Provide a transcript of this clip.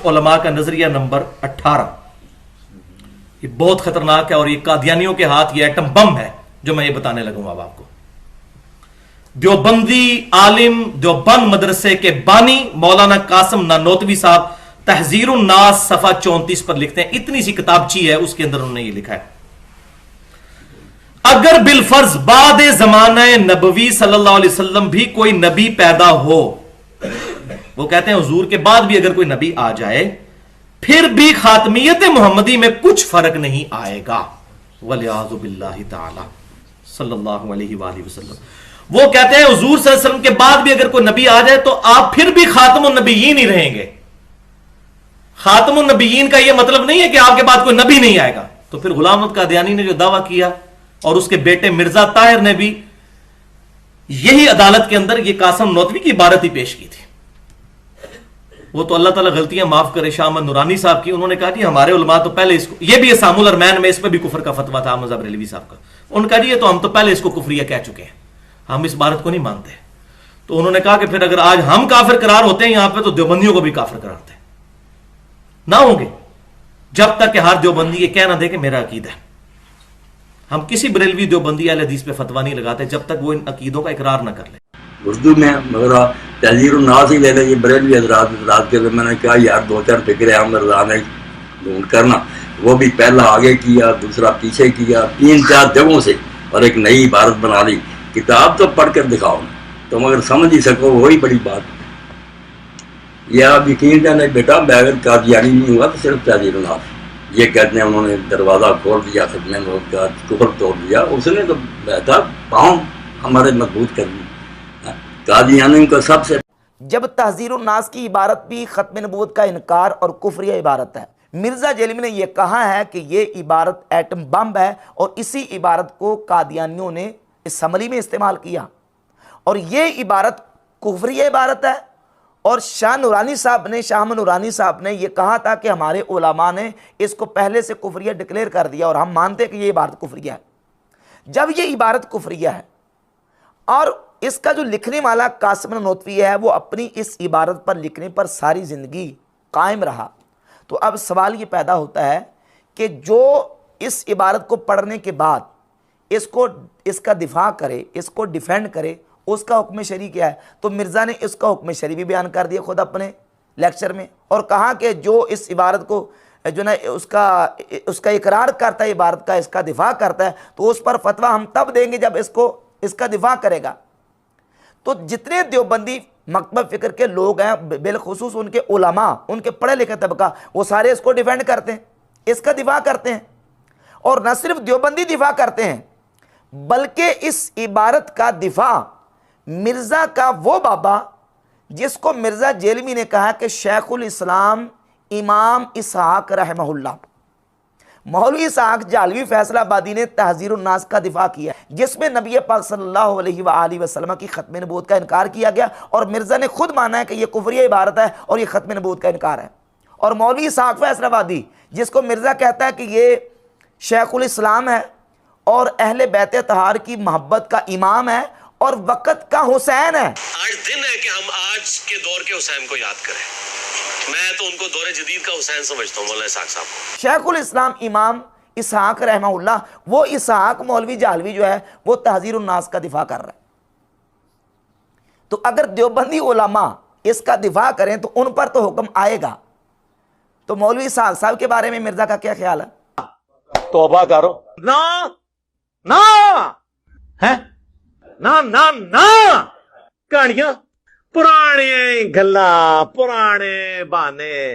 उलमा का नजरिया नंबर 18, ये बहुत खतरनाक है और ये कादियानियों के हाथ ये एटम बम है जो मैं ये बताने लगूंगा अब आपको। देवबंदी आलिम देवबंद मदरसे के बानी मौलाना कासिम नानोतवी साहब तहजीरुन नास सफा 34 पर लिखते हैं, इतनी सी किताबची है, उसके अंदर उन्होंने ये लिखा है, अगर बिलफर्ज बाद जमाना नबवी सल्लल्लाहु अलैहि वसल्लम भी कोई नबी पैदा हो, वो कहते हैं हुजूर के बाद भी अगर कोई नबी आ जाए, फिर भी खातमियत मोहम्मदी में कुछ फर्क नहीं आएगा, वलियाज़ु बिल्लाहि ताला सल्लल्लाहु अलैहि वसल्लम। वो कहते हैं हुजूर सल्लल्लाहु अलैहि वसल्लम के बाद भी अगर कोई नबी आ जाए तो आप फिर भी खातमुन नबीयीन ही रहेंगे। खातमुन नबीयीन का यह मतलब नहीं है कि आपके बाद कोई नबी नहीं आएगा। तो फिर गुलाम अहमद कादियानी ने जो दावा किया और उसके बेटे मिर्जा ताहिर ने भी यही अदालत के अंदर यह कासिम नौतवी की इबारत ही पेश की थी। वो तो अल्लाह ताला गलतियां माफ करे, शाह अहमद नूरानी साहब की, उन्होंने कहा जी हमारे उलमा तो पहले इसको, ये भी सामुल अरमैन में इस पर भी कुफर का फतवा था मज़हब रेलवी साहब का, उन्होंने कहा जी ये तो हम तो पहले इसको कुफरिया कह चुके हैं, हम इस बात को नहीं मानते। तो उन्होंने कहा कि फिर अगर आज हम काफिर करार होते हैं यहां पे तो देवबंदियों को भी काफिर करारते ना होंगे, जब तक कि हर देवबंदी ये कह ना दे कि मेरा अकीदा है। हम किसी बरेलवी देवबंदी अहले हदीस पे फतवा नहीं लगाते जब तक वो इन अकीदों का इकरार ना कर ले। उर्दू में मगर तहजीरुन नास ही ले ले, ये बरेलवी हजरात के, मैंने कहा यार दो चार फिक्र हम रजाना ढूंढ करना, वो भी पहला आगे किया, दूसरा पीछे किया, 3-4 जगहों से, और एक नई इबारत बना ली। किताब तो पढ़ कर दिखाओ, तुम अगर समझ ही सको वही बड़ी बात। यह आप यकीन जाने बेटा, मैं अगर कादियानी नहीं हुआ तो सिर्फ तहजीरुन नास, ये कहते हैं उन्होंने दरवाज़ा खोल दिया, खत्म का कुफर तोड़ दिया, उसने तो बेहतर पाँव हमारे मजबूत कर दी। कादियानी का सबसे जब तहजीरुन नास की इबारत भी खत्म नबूवत का इनकार और कुफरिया इबारत है। मिर्जा जेलमी ने यह कहा है कि यह इबारत एटम बम है और इसी इबारत को कादियानियों ने असम्बली में इस्तेमाल किया और यह इबारत कुफरिया इबारत है। और शाह नूरानी साहब ने, शाह नूरानी साहब ने यह कहा था कि हमारे उलमा ने इसको पहले से कुफरिया डिक्लेयर कर दिया और हम मानते हैं कि यह इबारत कुफरिया है। जब यह इबारत कुफरिया है और इसका जो लिखने वाला कासिम नौतवी है वो अपनी इस इबारत पर लिखने पर सारी ज़िंदगी कायम रहा, तो अब सवाल ये पैदा होता है कि जो इस इबारत को पढ़ने के बाद इसका दिफा करे, इसको डिफेंड करे, उसका हुक्म शरी क्या है। तो मिर्ज़ा ने इसका हुक्म शरी भी बयान कर दिया खुद अपने लेक्चर में और कहा कि जो इस इबारत को जो ना उसका इकरार करता है, इबारत का इसका दिफा करता है, तो उस पर फतवा हम तब देंगे जब इसका दिफा करेगा। तो जितने देवबंदी मकतब फिक्र के लोग हैं, बिलखुसूस उनके उलमा, उनके पढ़े लिखे तबका, वो सारे इसको डिफेंड करते हैं, इसका दिफा करते हैं। और न सिर्फ देवबंदी दिफा करते हैं बल्कि इस इबारत का दिफा मिर्ज़ा का वो बाबा जिसको मिर्ज़ा जेलमी ने कहा कि शेखुल इस्लाम इमाम इसहाक रहमहुल्लाह, मौलवी इसहाक जालवी फैसलाबादी ने तहजीरुन नास का दिफा किया जिसमें नबी पाक सल्लल्लाहु अलैहि वसल्लम की खत्म नबूवत का इनकार किया गया और मिर्ज़ा ने खुद माना है कि यह कुफरिया इबारत है और यह खत्म नबूवत का इनकार है। और मौलवी इसहाक फैसलाबादी जिसको मिर्ज़ा कहता है कि ये शेखुल इस्लाम है और अहले बैत तहार की मोहब्बत का इमाम है और वक़्त का हुसैन है। आज दिन है कि हम आज के दौर के हुसैन को याद करें। मैं तो उनको दौरे जदीद का हुसैन समझता हूँ, मौलाना इसहाक साहब को। शेखुल इस्लाम इमाम इसहाक रहमहुल्लाह, वो इसहाक मौलवी जालवी जो है वो तहजीरुन नास का दिफा कर रहा है। तो अगर देवबंदी उलमा इसका दिफा करें तो उन पर तो हुक्म आएगा। तो मौलवी इसहाक साहब के बारे में मिर्जा का क्या ख्याल है? तौबा करो ना ना है ना ना ना, कहानियां पुराने गल्ला, पुराने बहाने।